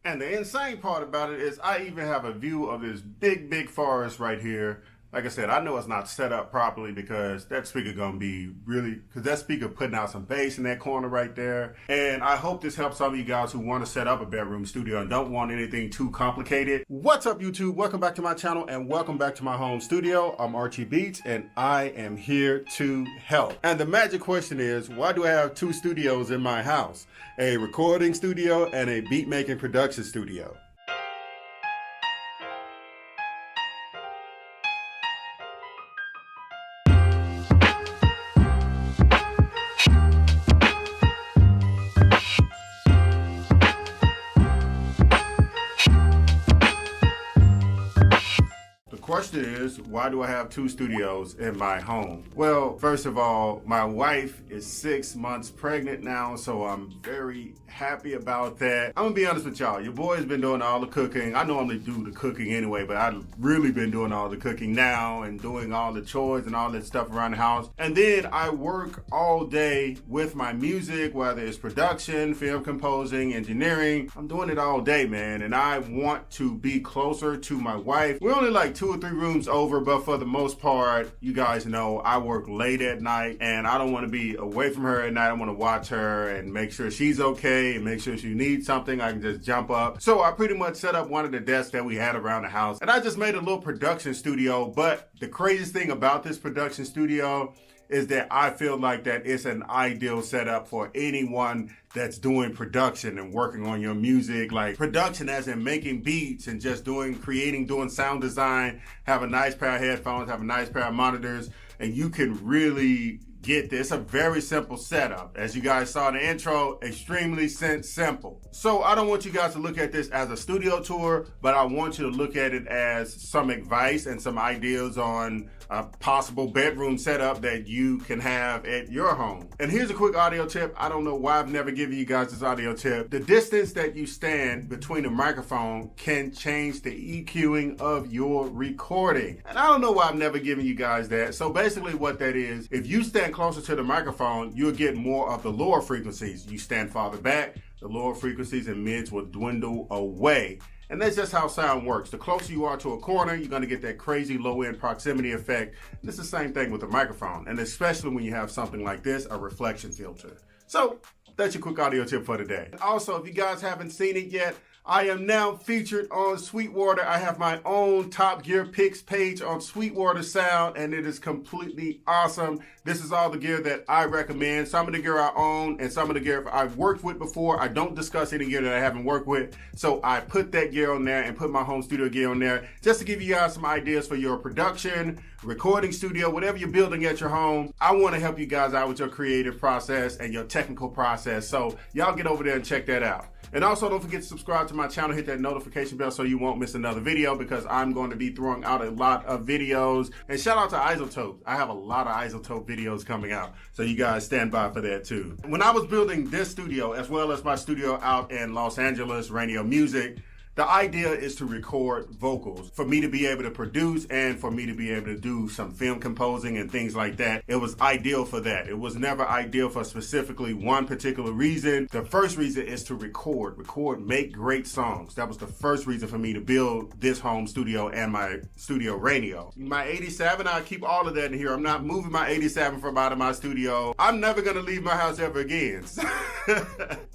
And the insane part about it is I even have a view of this big forest right here. Like I said, I know it's not set up properly because that speaker gonna be because that speaker putting out some bass in that corner right there. And I hope this helps some of you guys who want to set up a bedroom studio and don't want anything too complicated. What's up, YouTube? Welcome back to my channel and welcome back to my home studio. I'm Archie Beats and I am here to help. And the magic question is, why do I have two studios in my house? A recording studio and a beat making production studio. Question is, why do I have two studios in my home? Well, first of all, my wife is 6 months pregnant now, so I'm very happy about that. I'm gonna be honest with y'all, your boy's been doing all the cooking. I normally do the cooking anyway, but I've really been doing all the cooking now and doing all the chores and all that stuff around the house. And then I work all day with my music, whether it's production, film composing, engineering. I'm doing it all day, man, and I want to be closer to my wife. We're only like 2 or 3 rooms over, but for the most part, you guys know I work late at night and I don't want to be away from her at night. I want to watch her and make sure she's okay and make sure she needs something. I can just jump up. So I pretty much set up one of the desks that we had around the house and I just made a little production studio. But the craziest thing about this production studio is that I feel like that it's an ideal setup for anyone that's doing production and working on your music, like production as in making beats and just doing sound design, have a nice pair of headphones, have a nice pair of monitors, and you can really get this. A very simple setup. As you guys saw in the intro, extremely simple. So I don't want you guys to look at this as a studio tour, but I want you to look at it as some advice and some ideas on a possible bedroom setup that you can have at your home. And here's a quick audio tip. I don't know why I've never given you guys this audio tip. The distance that you stand between the microphone can change the EQing of your recording. And I don't know why I've never given you guys that. So basically what that is, if you stand closer to the microphone, you'll get more of the lower frequencies. You stand farther back, the lower frequencies and mids will dwindle away. And that's just how sound works. The closer you are to a corner, you're gonna get that crazy low-end proximity effect. And it's the same thing with the microphone. And especially when you have something like this, a reflection filter. So that's your quick audio tip for today. Also, if you guys haven't seen it yet, I am now featured on Sweetwater. I have my own Top Gear Picks page on Sweetwater Sound, and it is completely awesome. This is all the gear that I recommend. Some of the gear I own and some of the gear I've worked with before. I don't discuss any gear that I haven't worked with. So I put that gear on there and put my home studio gear on there just to give you guys some ideas for your production, recording studio, whatever you're building at your home. I want to help you guys out with your creative process and your technical process. So y'all get over there and check that out. And also don't forget to subscribe to my channel, hit that notification bell so you won't miss another video because I'm going to be throwing out a lot of videos. And shout out to Isotope. I have a lot of Isotope videos coming out. So you guys stand by for that too. When I was building this studio, as well as my studio out in Los Angeles, Rainier Music, the idea is to record vocals for me to be able to produce and for me to be able to do some film composing and things like that. It was ideal for that. It was never ideal for specifically one particular reason. The first reason is to record, make great songs. That was the first reason for me to build this home studio and my studio radio. My 87, I keep all of that in here. I'm not moving my 87 from out of my studio. I'm never gonna leave my house ever again.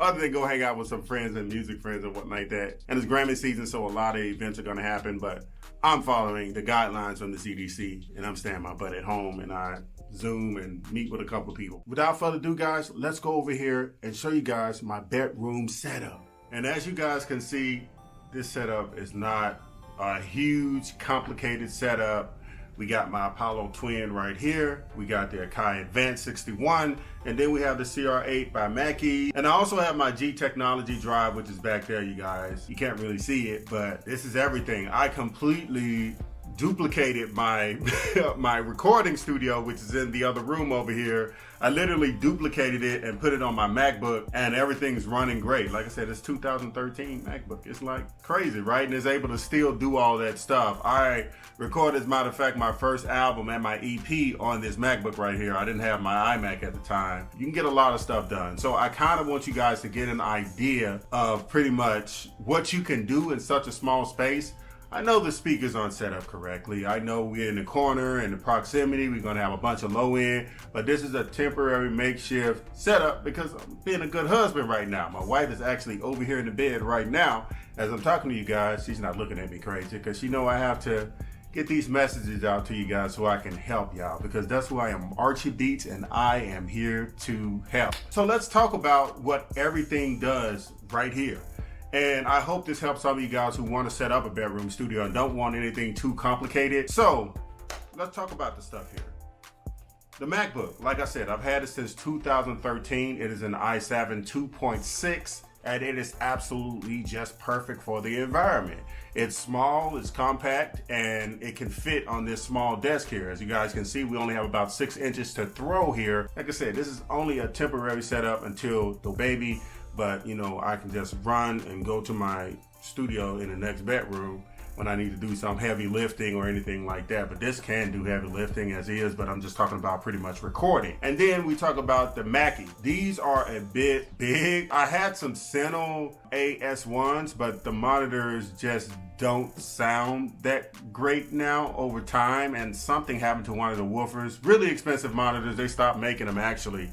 Other than go hang out with some friends and music friends and whatnot like that. And it's Grammy season, so a lot of events are going to happen, but I'm following the guidelines from the CDC and I'm staying my butt at home and I Zoom and meet with a couple of people. Without further ado, guys, let's go over here and show you guys my bedroom setup. And as you guys can see, this setup is not a huge, complicated setup. We got my Apollo Twin right here. We got the Akai Advance 61. And then we have the CR8 by Mackie. And I also have my G Technology drive, which is back there, you guys. You can't really see it, but this is everything. I completely duplicated my my recording studio, which is in the other room over here. I literally duplicated it and put it on my MacBook, and everything's running great. Like I said, it's 2013 MacBook. It's like crazy, right? And it's able to still do all that stuff. I recorded, as a matter of fact, my first album and my EP on this MacBook right here. I didn't have my iMac at the time. You can get a lot of stuff done. So I kind of want you guys to get an idea of pretty much what you can do in such a small space. I know the speakers aren't set up correctly. I know we're in the corner and the proximity. We're going to have a bunch of low end, but this is a temporary makeshift setup because I'm being a good husband right now. My wife is actually over here in the bed right now as I'm talking to you guys. She's not looking at me crazy because she know I have to get these messages out to you guys so I can help y'all, because that's who I am, Archie Beats, and I am here to help. So let's talk about what everything does right here. And I hope this helps some of you guys who want to set up a bedroom studio and don't want anything too complicated. So let's talk about the stuff here. The MacBook, like I said, I've had it since 2013. It is an i7 2.6, and it is absolutely just perfect for the environment. It's small, it's compact, and it can fit on this small desk here. As you guys can see, we only have about 6 inches to throw here. Like I said, this is only a temporary setup until the baby, but you know, I can just run and go to my studio in the next bedroom when I need to do some heavy lifting or anything like that. But this can do heavy lifting as is, but I'm just talking about pretty much recording. And then we talk about the Mackie. These are a bit big. I had some Sennheiser AS1s, but the monitors just don't sound that great now over time, and something happened to one of the woofers. Really expensive monitors. They stopped making them actually.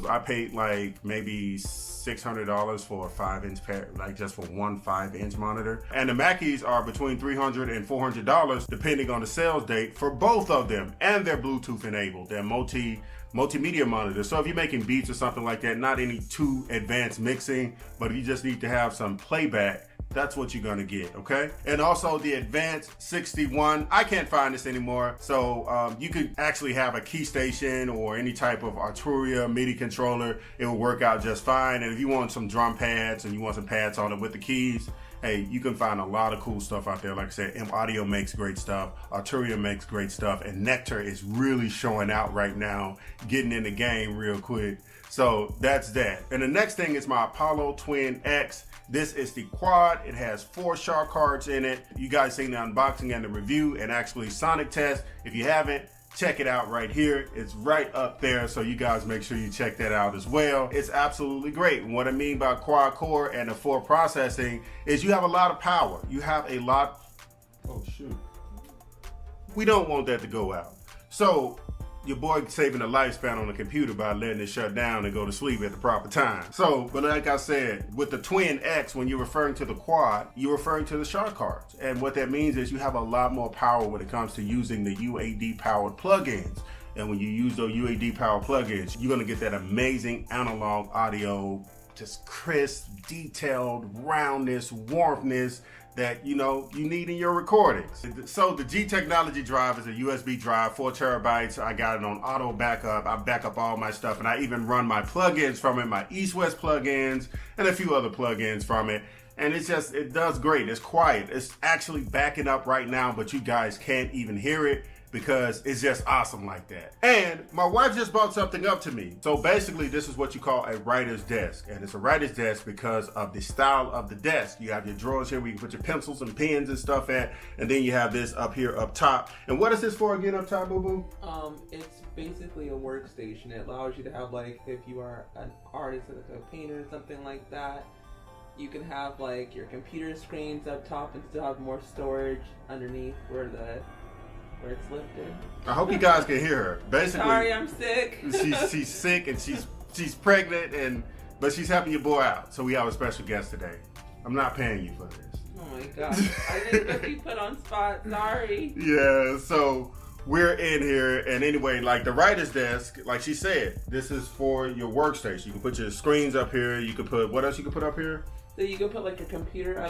I paid like maybe $600 for a 5-inch pair, like just for one 5-inch monitor. And the Mackies are between $300 and $400 depending on the sales date for both of them, and they're Bluetooth enabled. They're multimedia monitors. So if you're making beats or something like that, not any too advanced mixing, but if you just need to have some playback, that's what you're gonna get, okay? And also the Advance 61, I can't find this anymore. So you could actually have a key station or any type of Arturia MIDI controller. It will work out just fine. And if you want some drum pads and you want some pads on it with the keys, hey, you can find a lot of cool stuff out there. Like I said, M Audio makes great stuff, Arturia makes great stuff, and Nectar is really showing out right now, getting in the game real quick. So that's that. And the next thing is my Apollo Twin X. This is the quad. It has 4 shark cards in it. You guys seen the unboxing and the review and actually sonic test. If you haven't, check it out right here. It's right up there, so you guys make sure you check that out as well. It's absolutely great. And what I mean by quad core and the 4 processing is you have a lot of power. You have a lot, oh shoot. We don't want that to go out. So your boy saving a lifespan on the computer by letting it shut down and go to sleep at the proper time. So, but like I said, with the Twin X, when you're referring to the quad, you're referring to the shark cards. And what that means is you have a lot more power when it comes to using the UAD powered plugins. And when you use those UAD powered plugins, you're gonna get that amazing analog audio, just crisp, detailed, roundness, warmthness that you know you need in your recordings. So the G Technology drive is a USB drive, 4 terabytes. I got it on auto backup. I back up all my stuff, and I even run my plugins from it, my East-West plugins, and a few other plugins from it. And it's just, it does great. It's quiet. It's actually backing up right now, but you guys can't even hear it because it's just awesome like that. And my wife just brought something up to me. So basically this is what you call a writer's desk. And it's a writer's desk because of the style of the desk. You have your drawers here where you can put your pencils and pens and stuff at. And then you have this up here up top. And what is this for again up top, boo-boo? It's basically a workstation. It allows you to have, like, if you are an artist, like a painter or something like that, you can have like your computer screens up top and still have more storage underneath where it's lifted. I hope you guys can hear her. Basically, sorry, I'm sick. she's sick and she's pregnant but she's helping your boy out. So we have a special guest today. I'm not paying you for this. Oh my gosh, I didn't get you put on spot. Sorry. Yeah, so we're in here, and anyway, like the writer's desk, like she said, this is for your workstation. You can put your screens up here. You can put, what else you can put up here? So you can put like your computer up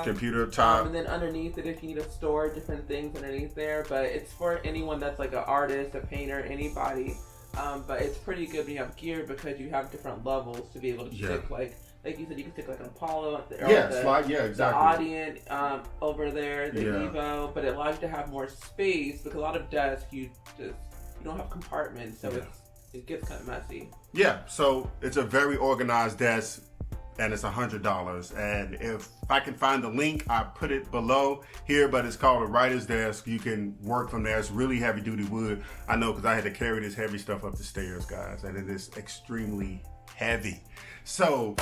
computer top. And then underneath it, if you need to store different things underneath there. But it's for anyone that's like an artist, a painter, anybody. But it's pretty good when you have gear because you have different levels to be able to stick like like you said, you can stick like an Apollo. Slide. Yeah, exactly. The Audient over there, the Evo, but it allows you to have more space because a lot of desks you don't have compartments, so it gets kind of messy. Yeah, so it's a very organized desk. And it's $100. And if I can find the link, I put it below here, but it's called a writer's desk. You can work from there. It's really heavy duty wood. I know because I had to carry this heavy stuff up the stairs, guys, and it is extremely heavy. So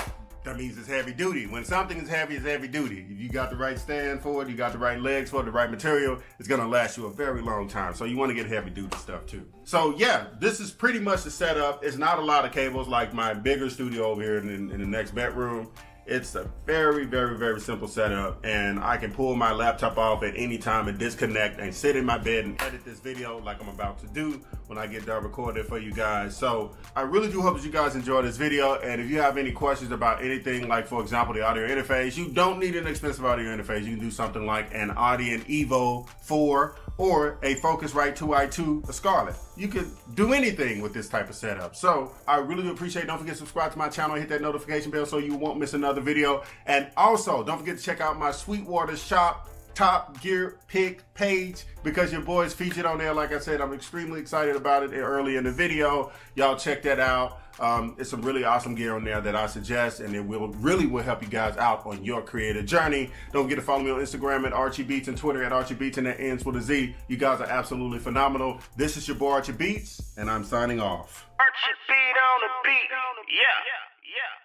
that means it's heavy duty. When something is heavy, it's heavy duty. If you got the right stand for it, you got the right legs for it, the right material, it's gonna last you a very long time. So you wanna get heavy duty stuff too. So yeah, this is pretty much the setup. It's not a lot of cables like my bigger studio over here in the next bedroom. It's a very, very, very simple setup, and I can pull my laptop off at any time and disconnect and sit in my bed and edit this video like I'm about to do when I get done recording for you guys. So I really do hope that you guys enjoy this video, and if you have any questions about anything, like for example the audio interface, you don't need an expensive audio interface. You can do something like an Audient Evo 4 or a Focusrite 2i2 a Scarlett. You could do anything with this type of setup. So I really do appreciate it. Don't forget to subscribe to my channel and hit that notification bell so you won't miss another video. And also, don't forget to check out my Sweetwater Shop Top Gear Pick page because your boy's featured on there. Like I said, I'm extremely excited about it early in the video. Y'all check that out. It's some really awesome gear on there that I suggest, and it really will help you guys out on your creative journey. Don't forget to follow me on Instagram at Archie Beats and Twitter at Archie Beats, and that ends with a Z. You guys are absolutely phenomenal. This is your boy Archie Beats, and I'm signing off. Archie Beat on the beat. Yeah.